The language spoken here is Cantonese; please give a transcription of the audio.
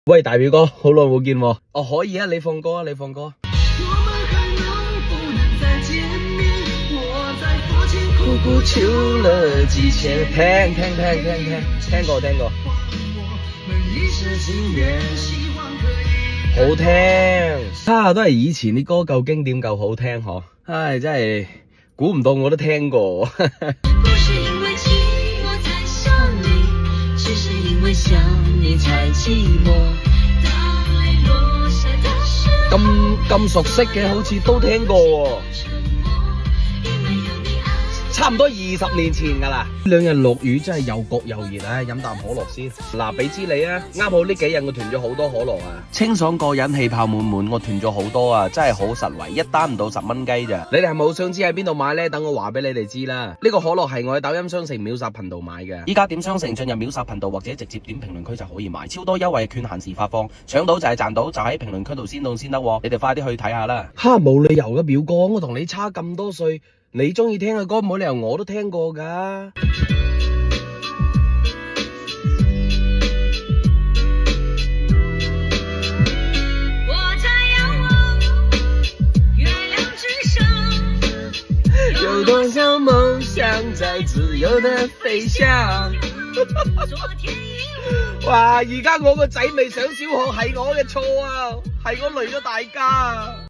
喂，大表哥，好耐冇見喎。哦，可以啊，你放歌啊，你放歌。苦苦求了幾千，聽過。好聽，都係以前啲歌夠經典夠好聽嗬。唉，真係估唔到我都聽過。不是因為寂寞才想你，只是因為想你才寂寞。咁熟悉嘅，好似都聽過喎。差唔多20年前㗎啦。兩日落雨真係又焗又熱啊！飲啖可樂先。嗱，俾支你啊！啱好呢幾日我囤咗好多可樂啊，清爽過癮，氣泡滿滿，我囤咗好多啊，真係好實惠，一單唔到10蚊雞咋。你哋係冇想知喺邊度買呢？等我話俾你哋知啦。呢個可樂係我喺抖音商城秒殺頻道買嘅。依家點商城進入秒殺頻道或者直接點評論區就可以買，超多優惠券限時發放，搶到就係賺到，就喺評論區度先到先得。你哋快啲去睇下啦。哈，冇理由嘅表哥，我同你差咁多歲。你中意聽嘅歌冇理由我都聽過㗎。有多少夢想在自由地飛翔。哇！而家我個仔未上小學係我嘅錯啊，係我累咗大家。